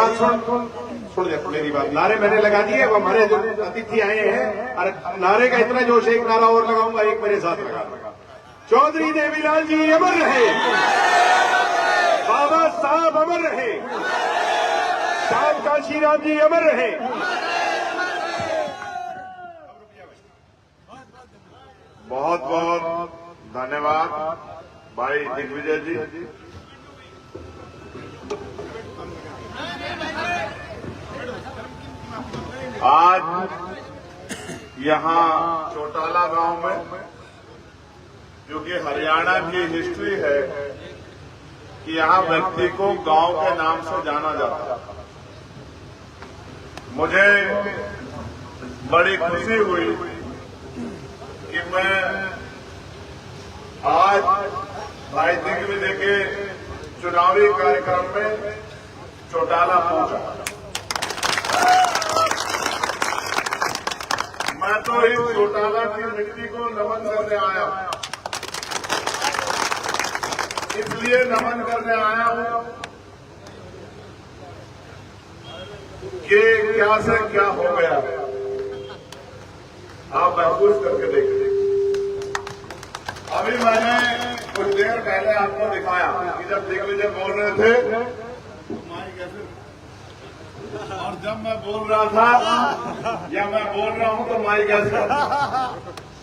बात सुन ले मेरी बात। नारे मैंने लगा दिए, वो हमारे जो अतिथि आए हैं, अरे नारे का इतना जोश, एक नारा और लगाऊंगा, एक मेरे साथ लगा। चौधरी देवीलाल जी अमर रहे, बाबा साहब अमर रहे, साहब काशीराम जी अमर रहे। बहुत बहुत धन्यवाद भाई दिग्विजय जी। आज यहाँ चौटाला गांव में, जो कि हरियाणा की हिस्ट्री है कि यहाँ व्यक्ति को गांव के नाम से जाना जाता है, मुझे बड़ी खुशी हुई कि मैं आज भाई दिग्विजय के चुनावी कार्यक्रम में चौटाला पहुंचा। मैं तो इस चौटाला की मिट्टी को नमन करने आया, इसलिए नमन करने आया हूं कि क्या से क्या हो गया, आप महसूस करके देखिए। अभी मैंने कुछ देर पहले आपको दिखाया कि जब दिग्विजय बोल रहे थे और जब मैं बोल रहा था या मैं बोल रहा हूं तो माइक ऐसे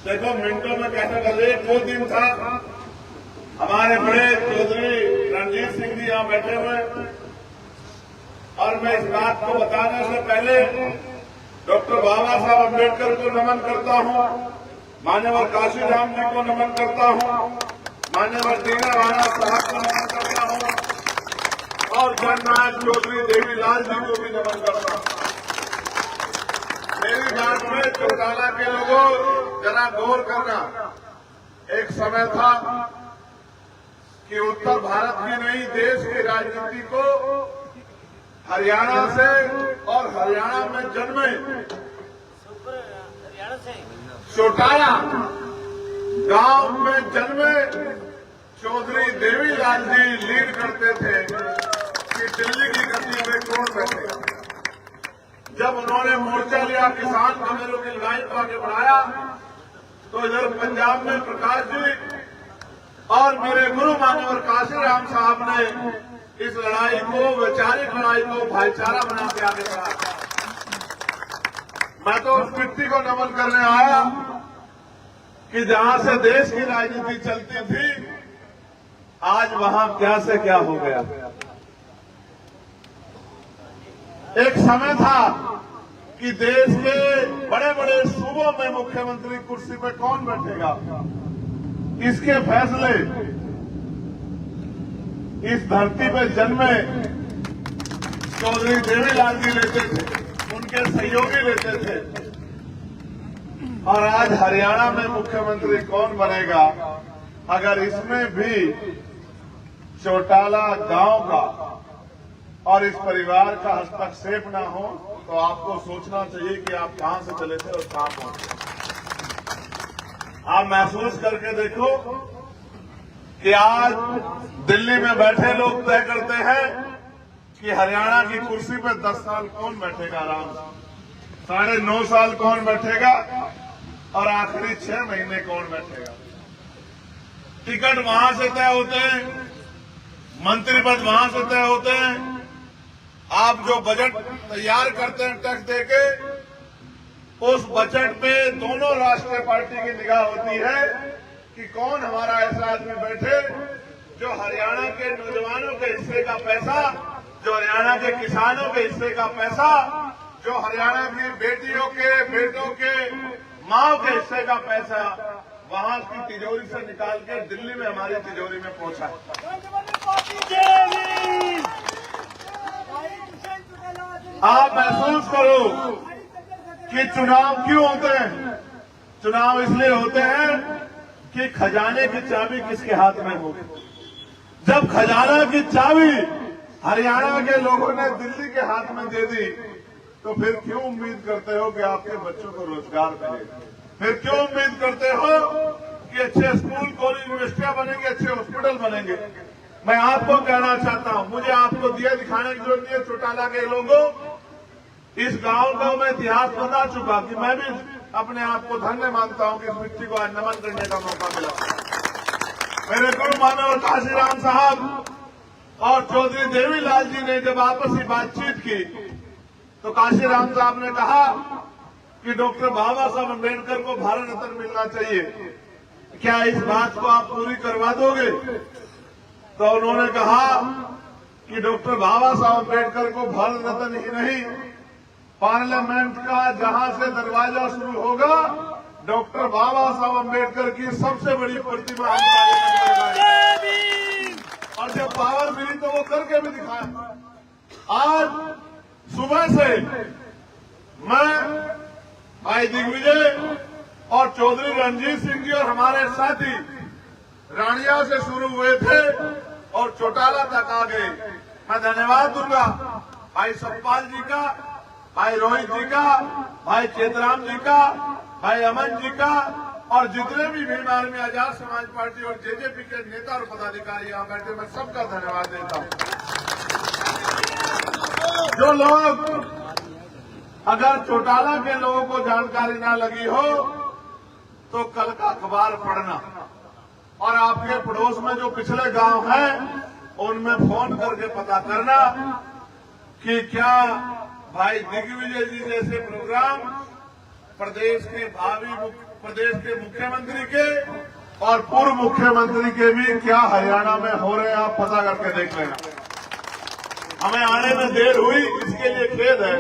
देखो मिनटों में कैसे कर रहे। वो दिन था हमारे बड़े चौधरी रणजीत सिंह जी यहां बैठे हुए, और मैं इस बात को बताने से पहले डॉक्टर बाबा साहब अम्बेडकर को नमन करता हूं, मान्यवर काशीराम जी को नमन करता हूं, मान्यवर दीना राणा साहब को नमन करता हूं, और जननायक चौधरी देवीलाल जी को भी नमन करता हूं। मेरी बात में चौटाला के लोगों जरा गौर करना। एक समय था कि उत्तर भारत की नहीं, देश की राजनीति को हरियाणा से और हरियाणा में जन्मे चौटाला गांव में जन्मे चौधरी देवीलाल जी लीड करते थे कि दिल्ली की गद्दी में कौन बैठेगा। जब उन्होंने मोर्चा लिया, किसान कमेरों की लड़ाई को आगे बढ़ाया, तो इधर पंजाब में प्रकाश जी और मेरे गुरु मान्यवर काशीराम साहब ने इस लड़ाई को, वैचारिक लड़ाई को भाईचारा बना के आगे बढ़ाया। मैं तो उस मिट्टी को नमन करने आया कि जहां से देश की राजनीति चलती थी, आज वहां क्या से क्या हो गया। एक समय था कि देश के बड़े बड़े सूबों में मुख्यमंत्री कुर्सी पर कौन बैठेगा, इसके फैसले इस धरती पर जन्मे चौधरी देवीलाल जी लेते थे, उनके सहयोगी लेते थे। और आज हरियाणा में मुख्यमंत्री कौन बनेगा, अगर इसमें भी चौटाला गांव का और इस परिवार का हस्तक्षेप ना हो, तो आपको सोचना चाहिए कि आप कहां से चले थे और कहां पहुंचे। आप महसूस करके देखो कि आज दिल्ली में बैठे लोग तय करते हैं कि हरियाणा की कुर्सी पर 10 साल कौन बैठेगा, आराम से 9.5 साल कौन बैठेगा, और आखिरी 6 महीने कौन बैठेगा। टिकट वहां से तय होते हैं, मंत्री पद वहां से तय होते हैं। आप जो बजट तैयार करते हैं टैक्स देके, उस बजट पे दोनों राष्ट्रीय पार्टी की निगाह होती है कि कौन हमारा ऐसा आदमी बैठे जो हरियाणा के नौजवानों के हिस्से का पैसा, जो हरियाणा के किसानों के हिस्से का पैसा, जो हरियाणा की बेटियों के, बेटों के, माओ के हिस्से का पैसा वहां की तिजोरी से निकाल के दिल्ली में हमारी तिजोरी में पहुंचा। आप महसूस करो कि चुनाव क्यों होते हैं। चुनाव इसलिए होते हैं कि खजाने की चाबी किसके हाथ में होगी। जब खजाना की चाबी हरियाणा के लोगों ने दिल्ली के हाथ में दे दी, तो फिर क्यों उम्मीद करते हो कि आपके बच्चों को रोजगार मिलेगा? फिर क्यों उम्मीद करते हो कि अच्छे स्कूल, कॉलेज, यूनिवर्सिटियां बनेंगे, अच्छे हॉस्पिटल बनेंगे? मैं आपको कहना चाहता हूं, मुझे आपको दिया दिखाने की जरूरत नहीं है। चौटाला के लोगों, इस गांव का मैं इतिहास बता चुका कि मैं भी अपने आप को धन्य मानता हूं कि इस मिट्टी को आज नमन करने का मौका मिला। मेरे गुरु मानव काशीराम साहब और चौधरी देवीलाल जी ने जब आपसी बातचीत की तो काशीराम साहब ने कहा कि डॉक्टर बाबा साहब अम्बेडकर को भारत रत्न मिलना चाहिए, क्या इस बात को आप पूरी करवा दोगे? तो उन्होंने कहा कि डॉक्टर बाबा साहब अम्बेडकर को भारत रत्न ही नहीं, पार्लियामेंट का जहां से दरवाजा शुरू होगा, डॉक्टर बाबा साहब अम्बेडकर की सबसे बड़ी प्रतिमा हम पार्लियामेंट में लगाएंगे। और जब पावर मिली तो वो करके भी दिखाया। आज सुबह से मैं भाई दिग्विजय और चौधरी रणजीत सिंह जी और हमारे साथी रानिया से शुरू हुए थे और चौटाला तक आ गए। मैं धन्यवाद दूंगा भाई सतपाल जी का, भाई रोहित जी का, भाई चेतराम जी का, भाई अमन जी का और जितने भी भीम आर्मी आजाद समाज पार्टी और जेजेपी के नेता और पदाधिकारी यहाँ बैठे, मैं सबका धन्यवाद देता हूँ। जो लोग, अगर चौटाला के लोगों को जानकारी ना लगी हो तो कल का अखबार पढ़ना और आपके पड़ोस में जो पिछले गांव हैं उनमें फोन करके पता करना कि क्या भाई दिग्विजय जी जैसे प्रोग्राम प्रदेश के मुख्यमंत्री के और पूर्व मुख्यमंत्री के भी क्या हरियाणा में हो रहे हैं, आप पता करके देख लेना। हमें आने में देर हुई इसके लिए खेद है,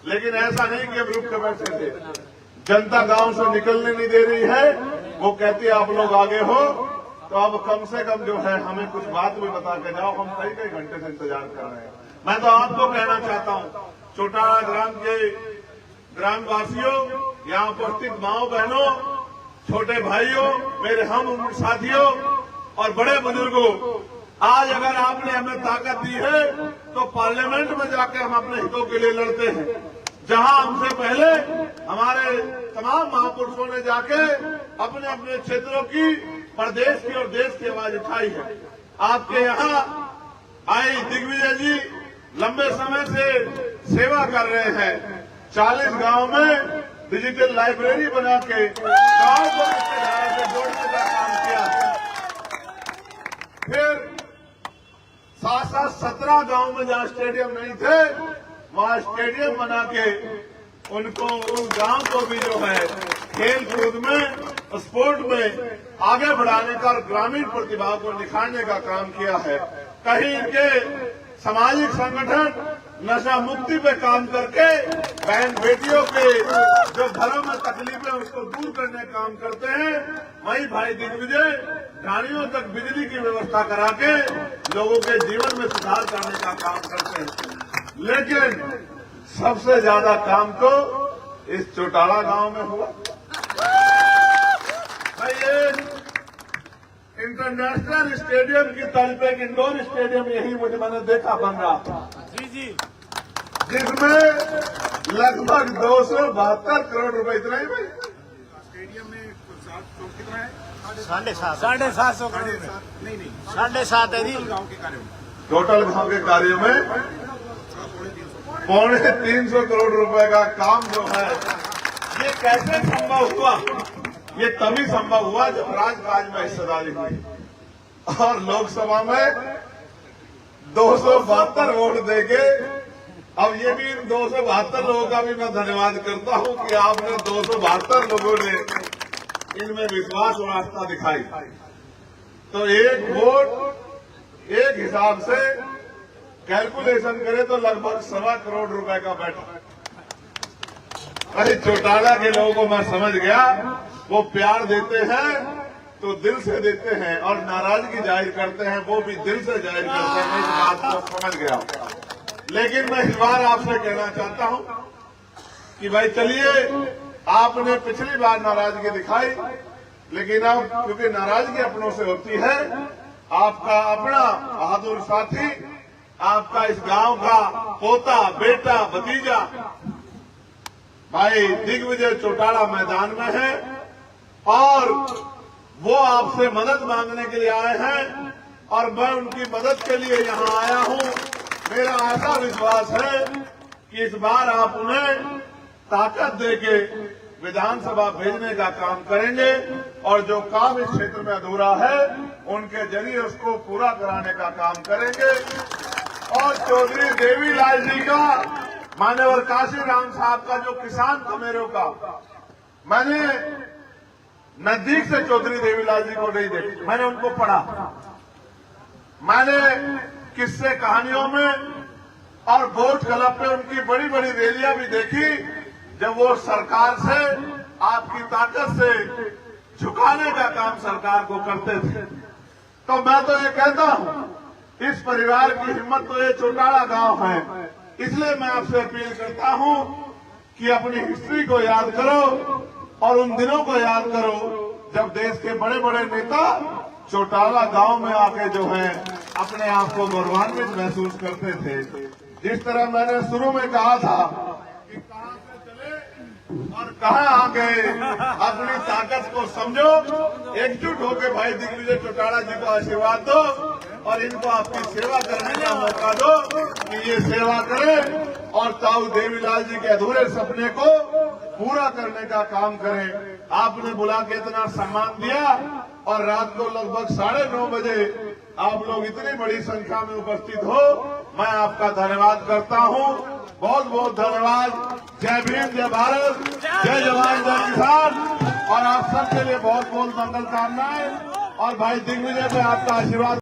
लेकिन ऐसा नहीं कि हम रुक के बैठे थे। जनता गांव से निकलने नहीं दे रही है, वो कहती है आप लोग आगे हो तो अब कम से कम जो है हमें कुछ बात भी बता के जाओ। हम कई घंटे से इंतजार कर रहे हैं। मैं तो आपको कहना चाहता हूं, चौटाला ग्राम के ग्रामवासियों, यहाँ उपस्थित माओ बहनों, छोटे भाइयों, मेरे हम उम्र साथियों और बड़े बुजुर्गों, आज अगर आपने हमें ताकत दी है तो पार्लियामेंट में जाके हम अपने हितों के लिए लड़ते हैं। जहां हमसे पहले हमारे तमाम महापुरुषों ने जाके अपने अपने क्षेत्रों की, प्रदेश की और देश की आवाज उठाई है। आपके यहाँ आई दिग्विजय जी लंबे समय से सेवा कर रहे हैं। 40 गांव में डिजिटल लाइब्रेरी बना के गांव को मुख्यधारा से जोड़ने का काम किया है। फिर साथ 17 गांव में जहां स्टेडियम नहीं थे वहां स्टेडियम बना के उनको, उस गांव को भी जो है खेल कूद में, स्पोर्ट में आगे बढ़ाने का और ग्रामीण प्रतिभा को निखारने का काम किया है। कहीं इनके सामाजिक संगठन नशा मुक्ति पे काम करके बहन बेटियों के जो घरों में तकलीफें उसको दूर करने का काम करते हैं। वहीं भाई दिग्विजय ढाणियों तक बिजली की व्यवस्था करा के लोगों के जीवन में सुधार करने का काम करते हैं। लेकिन सबसे ज्यादा काम तो इस चौटाला गांव में हुआ। भाई ये इंटरनेशनल स्टेडियम की तर्ज पे एक इंडोर स्टेडियम यही मैंने देखा बन रहा था, जिसमें लगभग 272 करोड़ रुपए, इतना ही भाई स्टेडियम में कितना है? 750 करोड़ नहीं 7.5 है जी। गाँव के कार्यों में, टोटल गांव के कार्यों में 350 करोड़ रुपए का काम जो है, ये कैसे संभव हुआ? ये तभी संभव हुआ जब राजकाज में हिस्सेदारी हुई और लोकसभा में 272 वोट देके। अब ये भी इन 272 लोगों का भी मैं धन्यवाद करता हूं कि आपने 272 लोगों ने इनमें विश्वास और आस्था दिखाई। तो एक वोट एक हिसाब से कैलकुलेशन करे तो लगभग 1.25 करोड़ रुपए का बैठा। अरे चौटाला के लोगों को मैं समझ गया, वो प्यार देते हैं तो दिल से देते हैं और नाराजगी जाहिर करते हैं वो भी दिल से जाहिर करते हैं। इस बात को समझ गया। लेकिन मैं इस बार आपसे कहना चाहता हूं कि भाई चलिए, आपने पिछली बार नाराजगी दिखाई, लेकिन अब क्योंकि नाराजगी अपनों से होती है, आपका अपना बहादुर साथी, आपका इस गांव का पोता, बेटा, भतीजा भाई दिग्विजय चौटाला मैदान में है और वो आपसे मदद मांगने के लिए आए हैं और मैं उनकी मदद के लिए यहाँ आया हूँ। मेरा ऐसा विश्वास है कि इस बार आप उन्हें ताकत देके विधानसभा भेजने का काम करेंगे और जो काम इस क्षेत्र में अधूरा है उनके जरिए उसको पूरा कराने का काम करेंगे। और चौधरी देवीलाल जी का, मान्यवर काशीराम साहब का जो किसान था मेरे का, मैंने नजदीक से चौधरी देवीलाल जी को नहीं देखा, मैंने उनको पढ़ा, मैंने किस्से कहानियों में और वोट क्लब पे उनकी बड़ी बड़ी रैलियां भी देखी जब वो सरकार से, आपकी ताकत से झुकाने का काम सरकार को करते थे। तो मैं तो ये कहता हूं, इस परिवार की हिम्मत तो ये चौटाला गांव है, इसलिए मैं आपसे अपील करता हूं कि अपनी हिस्ट्री को याद करो और उन दिनों को याद करो जब देश के बड़े बड़े नेता चौटाला गांव में आके जो है अपने आप को गौरवान्वित महसूस करते थे। जिस तरह मैंने शुरू में कहा था कि कहां से चले और कहां आ गए, अपनी ताकत को समझो, एकजुट होकर भाई दिग्विजय चौटाला जी को आशीर्वाद दो और इनको आपकी सेवा करने का मौका दो कि ये सेवा करें और ताऊ देवीलाल जी के अधूरे सपने को पूरा करने का काम करें। आपने बुला के इतना सम्मान दिया और रात को लगभग 9:30 बजे आप लोग इतनी बड़ी संख्या में उपस्थित हो, मैं आपका धन्यवाद करता हूं। बहुत बहुत धन्यवाद। जय भीम, जय भारत, जय जवान, जय किसान। और आप सबके लिए बहुत बहुत मंगल कामनाएं और भाई दिग्विजय पे आपका आशीर्वाद।